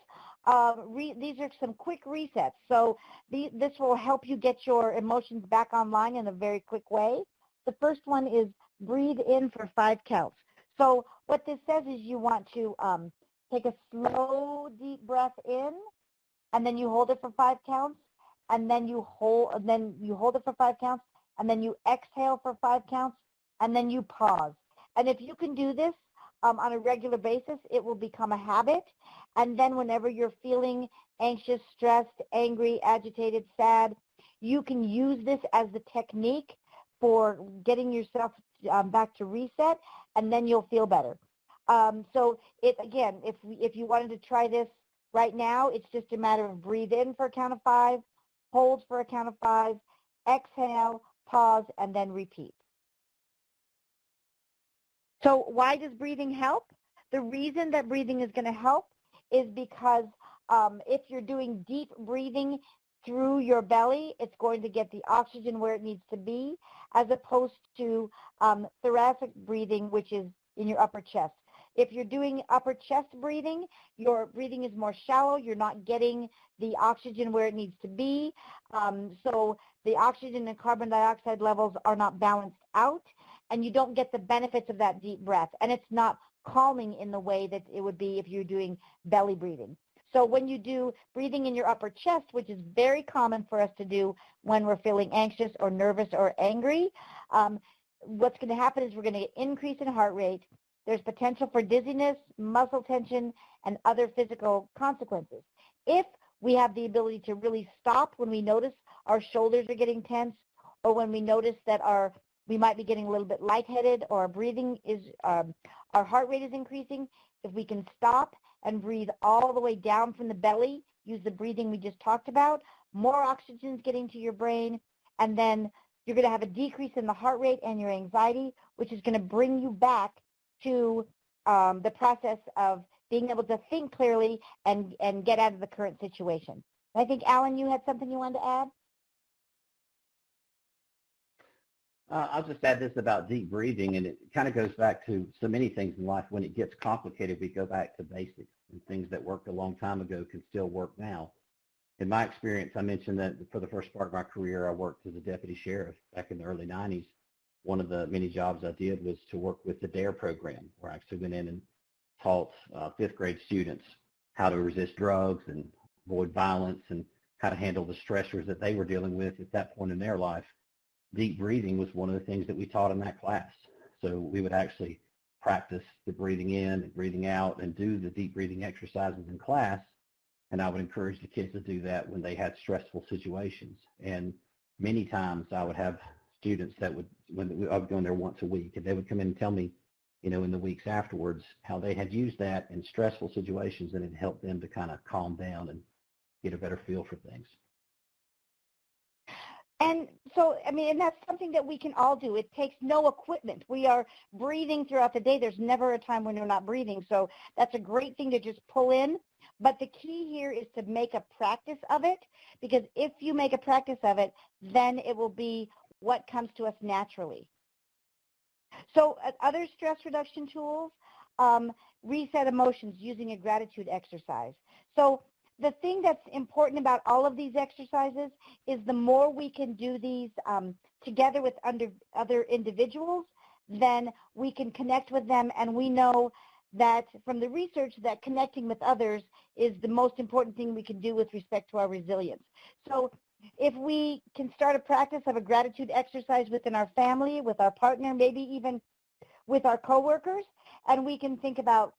These are some quick resets. So this will help you get your emotions back online in a very quick way. The first one is breathe in for 5 counts. So what this says is you want to take a slow, deep breath in, and then you hold it for 5 counts, and then you hold it for 5 counts, and then you exhale for 5 counts, and then you pause. And if you can do this on a regular basis, it will become a habit. And then whenever you're feeling anxious, stressed, angry, agitated, sad, you can use this as the technique for getting yourself back to reset, and then you'll feel better. So again, if you wanted to try this right now, it's just a matter of breathe in for a count of 5, hold for a count of 5, exhale, pause, and then repeat. So why does breathing help? The reason that breathing is going to help is because if you're doing deep breathing through your belly, it's going to get the oxygen where it needs to be, as opposed to thoracic breathing, which is in your upper chest. If you're doing upper chest breathing, your breathing is more shallow. You're not getting the oxygen where it needs to be. So the oxygen and carbon dioxide levels are not balanced out, and you don't get the benefits of that deep breath. And it's not calming in the way that it would be if you're doing belly breathing. So when you do breathing in your upper chest, which is very common for us to do when we're feeling anxious or nervous or angry, what's going to happen is we're going to get increase in heart rate. There's potential for dizziness, muscle tension, and other physical consequences. If we have the ability to really stop when we notice our shoulders are getting tense, or when we notice that we might be getting a little bit lightheaded, or our breathing is, our heart rate is increasing, if we can stop and breathe all the way down from the belly, use the breathing we just talked about, more oxygen is getting to your brain, and then you're going to have a decrease in the heart rate and your anxiety, which is going to bring you back to the process of being able to think clearly and get out of the current situation. I think, Alan, you had something you wanted to add? I'll just add this about deep breathing, and it kind of goes back to so many things in life. When it gets complicated, we go back to basics, and things that worked a long time ago can still work now. In my experience, I mentioned that for the first part of my career, I worked as a deputy sheriff back in the early 90s. One of the many jobs I did was to work with the DARE program, where I actually went in and taught 5th grade students how to resist drugs and avoid violence and how to handle the stressors that they were dealing with at that point in their life. Deep breathing was one of the things that we taught in that class. So we would actually practice the breathing in and breathing out and do the deep breathing exercises in class. And I would encourage the kids to do that when they had stressful situations. And many times I would have students that I would go in there once a week, and they would come in and tell me, you know, in the weeks afterwards, how they had used that in stressful situations, and it helped them to kind of calm down and get a better feel for things. And so, I mean, and that's something that we can all do. It takes no equipment. We are breathing throughout the day. There's never a time when you're not breathing. So that's a great thing to just pull in. But the key here is to make a practice of it, because if you make a practice of it, then it will be what comes to us naturally. So other stress reduction tools, reset emotions using a gratitude exercise. So the thing that's important about all of these exercises is the more we can do these together with other individuals, then we can connect with them, and we know that from the research that connecting with others is the most important thing we can do with respect to our resilience. So if we can start a practice of a gratitude exercise within our family, with our partner, maybe even with our coworkers, and we can think about,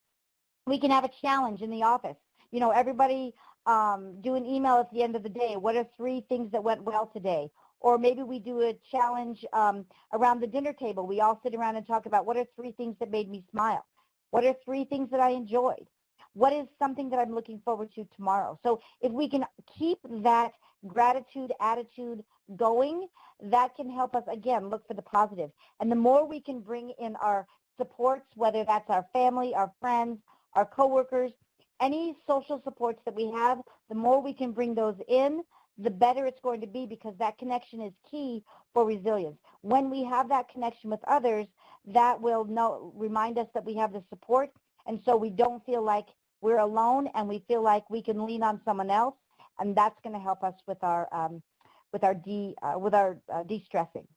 we can have a challenge in the office. You know, everybody do an email at the end of the day. What are 3 things that went well today? Or maybe we do a challenge around the dinner table. We all sit around and talk about what are 3 things that made me smile? What are 3 things that I enjoyed? What is something that I'm looking forward to tomorrow? So if we can keep that gratitude attitude going, that can help us, again, look for the positive. And the more we can bring in our supports, whether that's our family, our friends, our coworkers, any social supports that we have, the more we can bring those in, the better it's going to be, because that connection is key for resilience. When we have that connection with others, that will remind us that we have the support, and so we don't feel like we're alone, and we feel like we can lean on someone else, and that's going to help us with our de-stressing.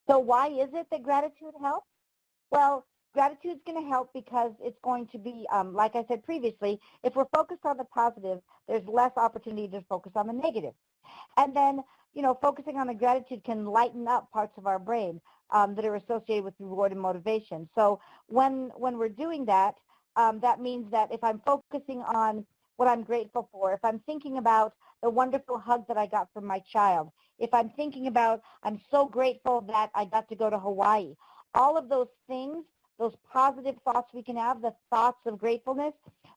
So why is it that gratitude helps? Well, gratitude is going to help because it's going to be, like I said previously, if we're focused on the positive, there's less opportunity to focus on the negative. And then, you know, focusing on the gratitude can lighten up parts of our brain that are associated with reward and motivation. So when we're doing that, that means that if I'm focusing on what I'm grateful for, if I'm thinking about the wonderful hug that I got from my child, if I'm thinking about I'm so grateful that I got to go to Hawaii, all of those things, those positive thoughts we can have, the thoughts of gratefulness,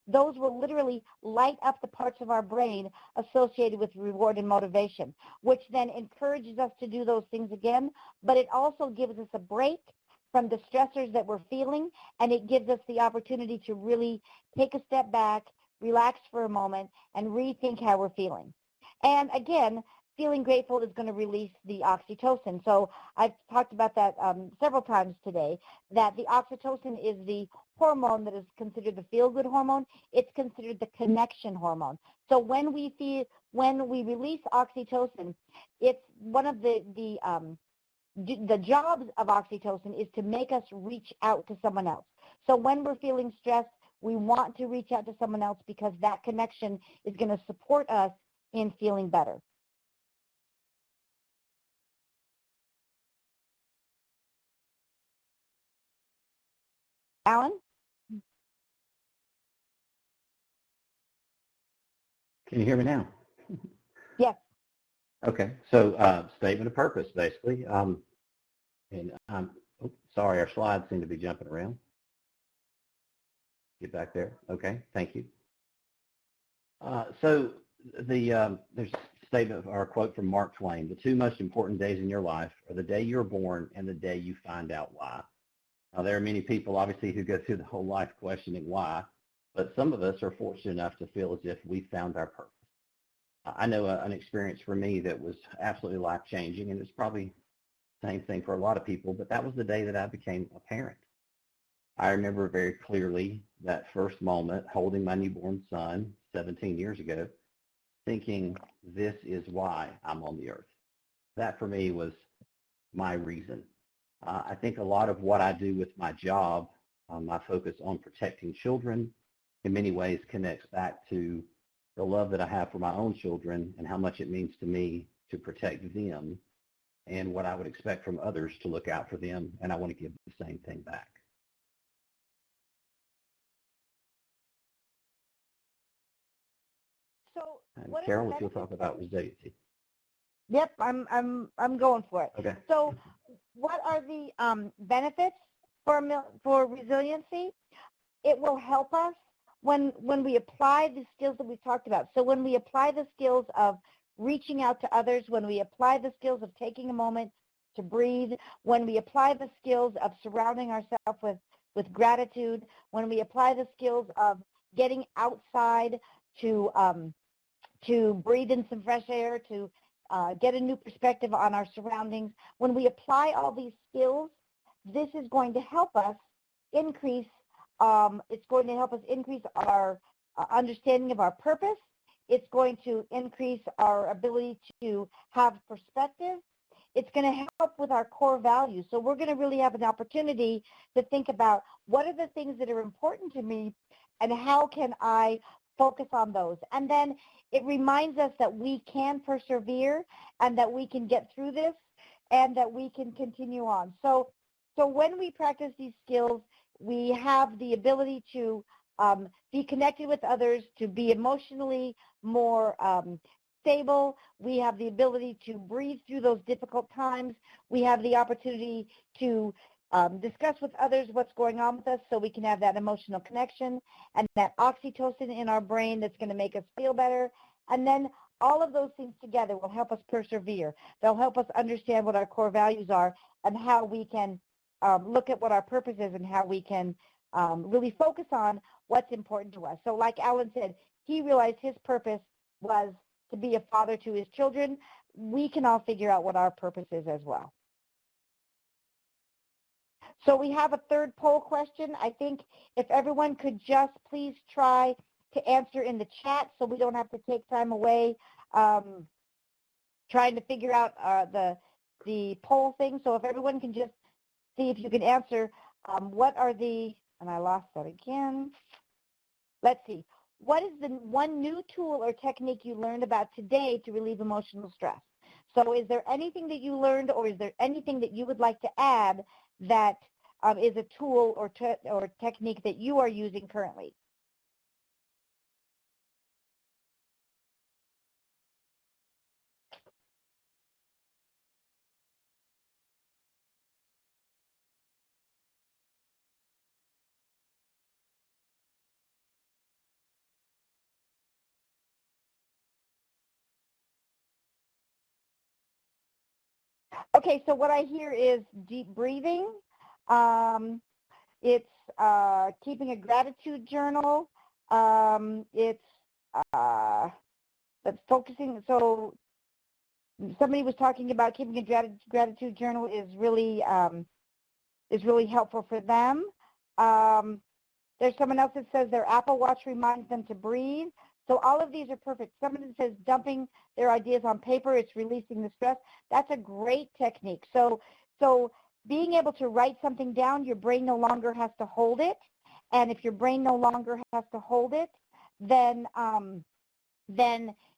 those will literally light up the parts of our brain associated with reward and motivation, which then encourages us to do those things again, but it also gives us a break from the stressors that we're feeling, and it gives us the opportunity to really take a step back, relax for a moment, and rethink how we're feeling. And again, feeling grateful is going to release the oxytocin. So I've talked about that several times today, that the oxytocin is the hormone that is considered the feel-good hormone. It's considered the connection hormone. So when we release oxytocin, it's one of the jobs of oxytocin is to make us reach out to someone else. So when we're feeling stressed, we want to reach out to someone else because that connection is going to support us in feeling better. Alan? Can you hear me now? Yes. Okay, so statement of purpose, basically. Sorry, our slides seem to be jumping around. Get back there. Okay, thank you. So there's a statement or a quote from Mark Twain: "The 2 most important days in your life are the day you're born and the day you find out why." Now, there are many people, obviously, who go through the whole life questioning why, but some of us are fortunate enough to feel as if we found our purpose. I know an experience for me that was absolutely life-changing, and it's probably the same thing for a lot of people, but that was the day that I became a parent. I remember very clearly that first moment holding my newborn son 17 years ago, thinking, this is why I'm on the earth. That for me was my reason. I think a lot of what I do with my job, my focus on protecting children, in many ways connects back to the love that I have for my own children and how much it means to me to protect them and what I would expect from others to look out for them, and I want to give the same thing back. So And Carol, if you'll talk about resiliency. Yep, I'm going for it. Okay. So what are the benefits for resiliency? It will help us when we apply the skills that we've talked about, so when we apply the skills of reaching out to others, when we apply the skills of taking a moment to breathe, when we apply the skills of surrounding ourselves with gratitude, when we apply the skills of getting outside to breathe in some fresh air, to get a new perspective on our surroundings, when we apply all these skills, this is going to help us increase, it's going to help us increase our understanding of our purpose. It's going to increase our ability to have perspective. It's going to help with our core values. So we're going to really have an opportunity to think about what are the things that are important to me and how can I focus on those. And then it reminds us that we can persevere and that we can get through this and that we can continue on. So when we practice these skills, we have the ability to be connected with others, to be emotionally more stable. We have the ability to breathe through those difficult times. We have the opportunity to discuss with others what's going on with us so we can have that emotional connection and that oxytocin in our brain that's going to make us feel better. And then all of those things together will help us persevere. They'll help us understand what our core values are and how we can look at what our purpose is and how we can really focus on what's important to us. So like Alan said, he realized his purpose was to be a father to his children. We can all figure out what our purpose is as well. So we have a third poll question. I think if everyone could just please try to answer in the chat so we don't have to take time away trying to figure out the poll thing. So if everyone can just see if you can answer what are the, and I lost that again. Let's see. What is the one new tool or technique you learned about today to relieve emotional stress? So is there anything that you learned or is there anything that you would like to add that is a tool or technique that you are using currently? Okay, so what I hear is deep breathing. It's keeping a gratitude journal. It's focusing. So somebody was talking about keeping a gratitude journal is really helpful for them. There's someone else that says their Apple Watch reminds them to breathe. So all of these are perfect. Someone says dumping their ideas on paper, it's releasing the stress. That's a great technique. So being able to write something down, your brain no longer has to hold it. And if your brain no longer has to hold it, then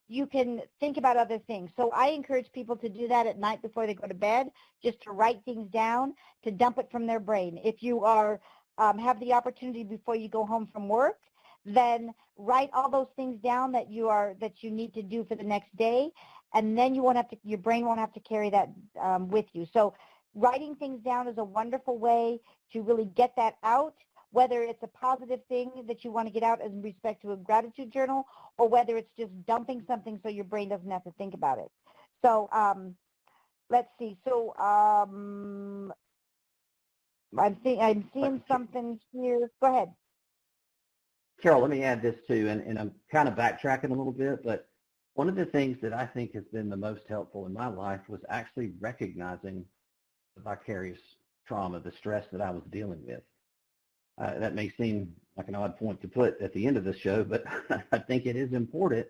you can think about other things. So I encourage people to do that at night before they go to bed, just to write things down, to dump it from their brain. If you are have the opportunity before you go home from work, then write all those things down that you need to do for the next day, and then your brain won't have to carry that with you. So writing things down is a wonderful way to really get that out, whether it's a positive thing that you want to get out in respect to a gratitude journal, or whether it's just dumping something so your brain doesn't have to think about it. So let's see. So I'm seeing something here. Go ahead. Carol, let me add this too, and I'm kind of backtracking a little bit, but one of the things that I think has been the most helpful in my life was actually recognizing the vicarious trauma, the stress that I was dealing with. That may seem like an odd point to put at the end of the show, but I think it is important.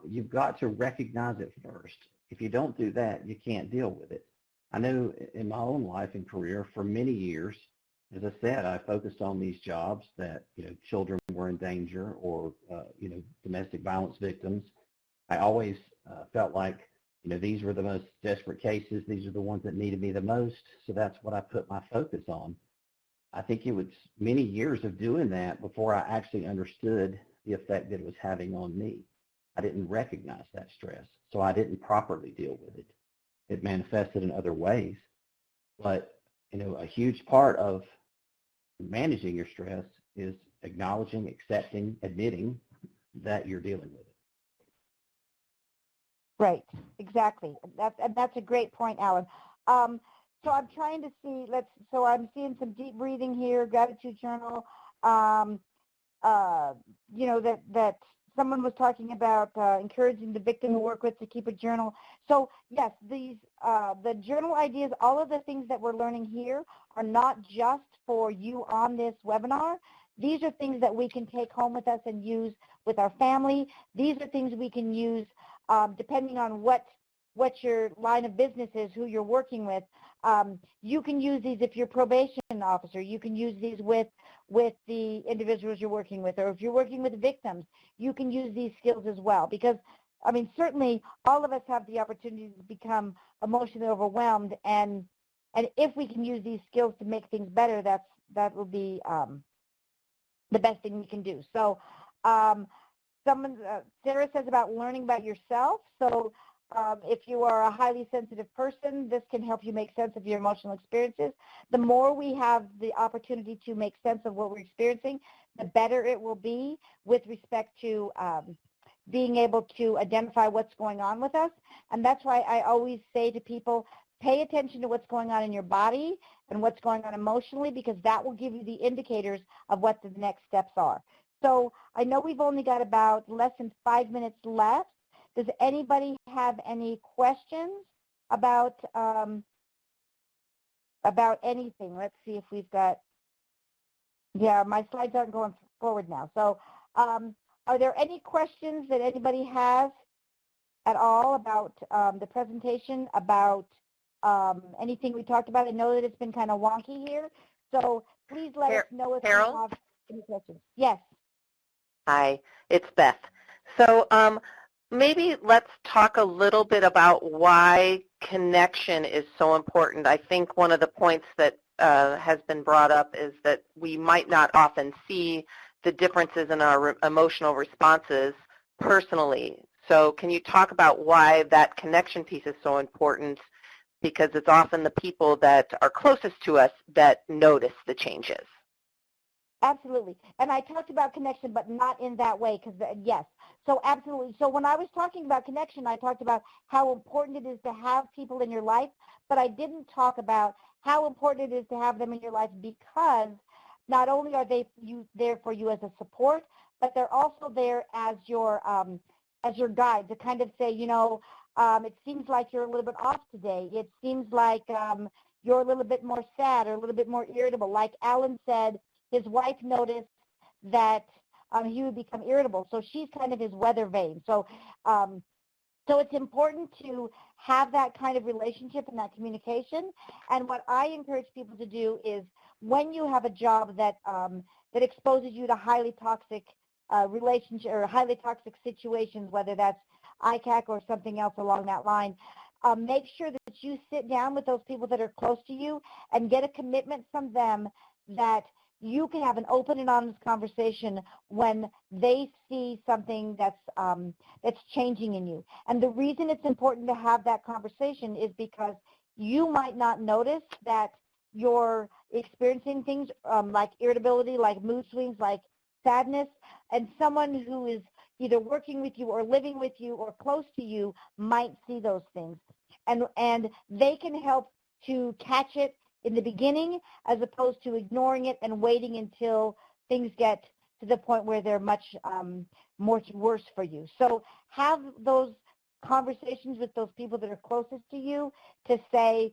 You've got to recognize it first. If you don't do that, you can't deal with it. I know in my own life and career for many years, as I said, I focused on these jobs that, children were in danger or, domestic violence victims. I always felt like, these were the most desperate cases. These are the ones that needed me the most. So that's what I put my focus on. I think it was many years of doing that before I actually understood the effect that it was having on me. I didn't recognize that stress, so I didn't properly deal with it. It manifested in other ways. But, a huge part of managing your stress is acknowledging, accepting, admitting that you're dealing with it. Right, exactly. That's a great point, Alan. So I'm trying to see, so I'm seeing some deep breathing here, gratitude journal. You know, that someone was talking about encouraging the victim to work with to keep a journal. So yes, the journal ideas, all of the things that we're learning here are not just for you on this webinar. These are things that we can take home with us and use with our family. These are things we can use depending on what your line of business is, who you're working with. You can use these if you're a probation officer. You can use these with the individuals you're working with, or if you're working with victims, you can use these skills as well. Because, I mean, certainly all of us have the opportunity to become emotionally overwhelmed, and if we can use these skills to make things better, that will be the best thing we can do. So Sarah says about learning about yourself. So if you are a highly sensitive person, this can help you make sense of your emotional experiences. The more we have the opportunity to make sense of what we're experiencing, the better it will be with respect to being able to identify what's going on with us. And that's why I always say to people, pay attention to what's going on in your body and what's going on emotionally, because that will give you the indicators of what the next steps are. So I know we've only got about less than 5 minutes left. Does anybody have any questions about anything? Let's see if we've got, yeah, my slides aren't going forward now. So are there any questions that anybody has at all about the presentation, about anything we talked about? I know that it's been kind of wonky here, so please let us know if you have any questions. Yes. Hi, it's Beth. So maybe let's talk a little bit about why connection is so important. I think one of the points that has been brought up is that we might not often see the differences in our emotional responses personally. So can you talk about why that connection piece is so important? Because it's often the people that are closest to us that notice the changes. Absolutely. And I talked about connection, but not in that way, because yes. So absolutely. So when I was talking about connection, I talked about how important it is to have people in your life, but I didn't talk about how important it is to have them in your life, because not only are they there for you as a support, but they're also there as your guide to kind of say, you know, it seems like you're a little bit off today. It seems like you're a little bit more sad or a little bit more irritable. Like Alan said, his wife noticed that he would become irritable, so she's kind of his weather vane. So, so it's important to have that kind of relationship and that communication. And what I encourage people to do is, when you have a job that that exposes you to highly toxic relationship or highly toxic situations, whether that's ICAC or something else along that line, make sure that you sit down with those people that are close to you and get a commitment from them that you can have an open and honest conversation when they see something that's changing in you. And the reason it's important to have that conversation is because you might not notice that you're experiencing things like irritability, like mood swings, like sadness, and someone who is either working with you or living with you or close to you might see those things. And they can help to catch it in the beginning, as opposed to ignoring it and waiting until things get to the point where they're much worse for you. So have those conversations with those people that are closest to you to say,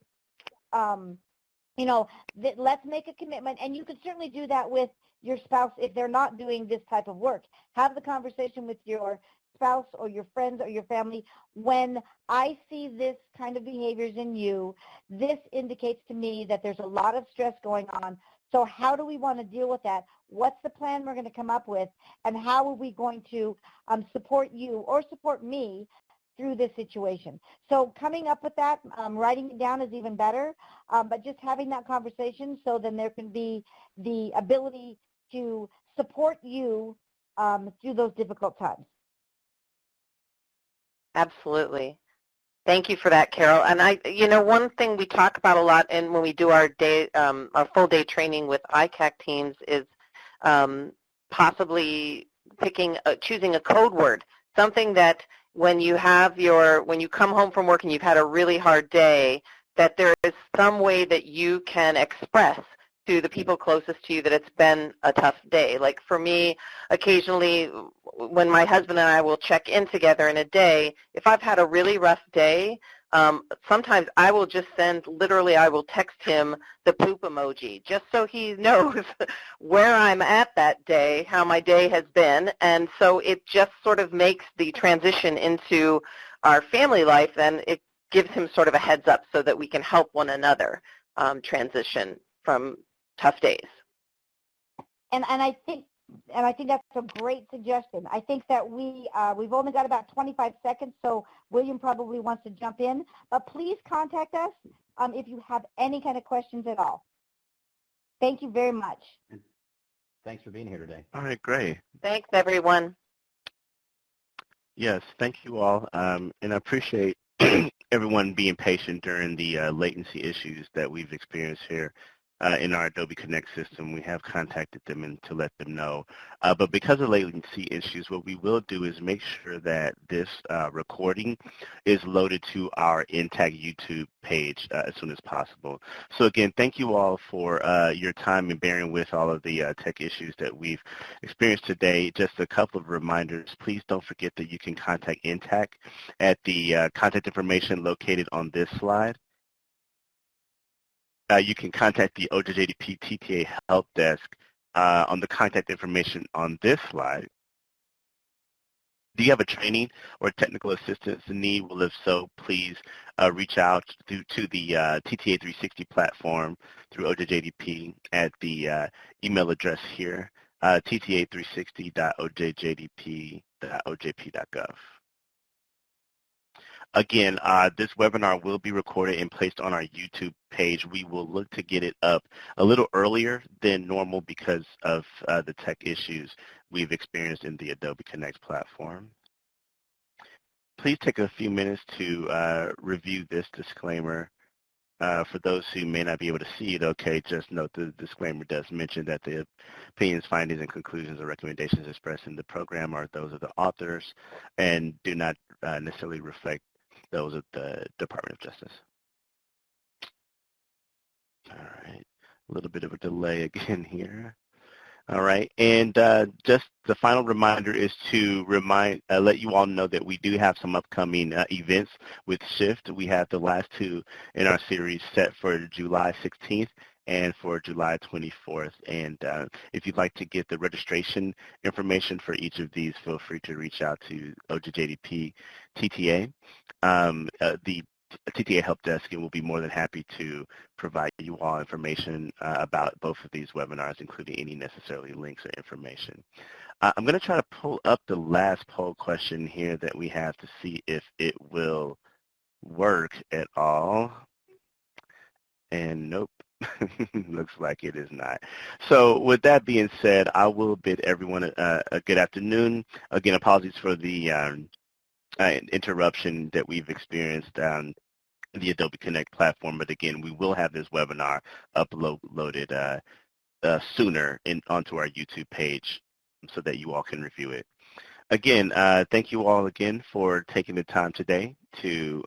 you know, let's make a commitment. And you can certainly do that with your spouse if they're not doing this type of work. Have the conversation with your spouse or your friends or your family. When I see this kind of behaviors in you, this indicates to me that there's a lot of stress going on. So how do we want to deal with that? What's the plan we're going to come up with? And how are we going to support you or support me through this situation? So coming up with that, writing it down is even better, but just having that conversation, so then there can be the ability to support you through those difficult times. Absolutely. Thank you for that, Carol. And you know, one thing we talk about a lot, and when we do our full day training with ICAC teams, is possibly choosing a code word, something that when you come home from work and you've had a really hard day, that there is some way that you can express to the people closest to you that it's been a tough day. Like for me, occasionally when my husband and I will check in together in a day, if I've had a really rough day, sometimes I will just I will text him the poop emoji just so he knows where I'm at that day, how my day has been. And so it just sort of makes the transition into our family life, and it gives him sort of a heads up so that we can help one another transition from tough days. And I think that's a great suggestion. I think that we've only got about 25 seconds, so William probably wants to jump in. But please contact us if you have any kind of questions at all. Thank you very much. Thanks for being here today. All right, great. Thanks, everyone. Yes, thank you all, and I appreciate everyone being patient during the latency issues that we've experienced here in our Adobe Connect system. We have contacted them and to let them know. But because of latency issues, what we will do is make sure that this recording is loaded to our NTTAC YouTube page as soon as possible. So again, thank you all for your time and bearing with all of the tech issues that we've experienced today. Just a couple of reminders. Please don't forget that you can contact NTTAC at the contact information located on this slide. You can contact the OJJDP TTA Help Desk on the contact information on this slide. Do you have a training or technical assistance need? Well, if so, please reach out to the TTA 360 platform through OJJDP at the email address here, tta360.ojjdp.ojp.gov. Again, this webinar will be recorded and placed on our YouTube page. We will look to get it up a little earlier than normal because of the tech issues we've experienced in the Adobe Connect platform. Please take a few minutes to review this disclaimer. For those who may not be able to see it, okay, just note the disclaimer does mention that the opinions, findings, and conclusions or recommendations expressed in the program are those of the authors and do not necessarily reflect those of the Department of Justice. All right, a little bit of a delay again here. All right, and just the final reminder is to let you all know that we do have some upcoming events with SHIFT. We have the last two in our series set for July 16th and for July 24th. And if you'd like to get the registration information for each of these, feel free to reach out to OJJDP TTA. The TTA Help Desk, and we'll be more than happy to provide you all information about both of these webinars, including any necessarily links or information. I'm going to try to pull up the last poll question here that we have to see if it will work at all. And nope, looks like it is not. So with that being said, I will bid everyone a good afternoon. Again, apologies for the interruption that we've experienced on the Adobe Connect platform, but again, we will have this webinar uploaded sooner onto our YouTube page so that you all can review it. Again, thank you all again for taking the time today to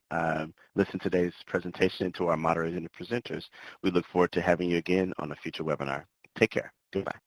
listen to today's presentation and to our moderators and presenters. We look forward to having you again on a future webinar. Take care. Goodbye.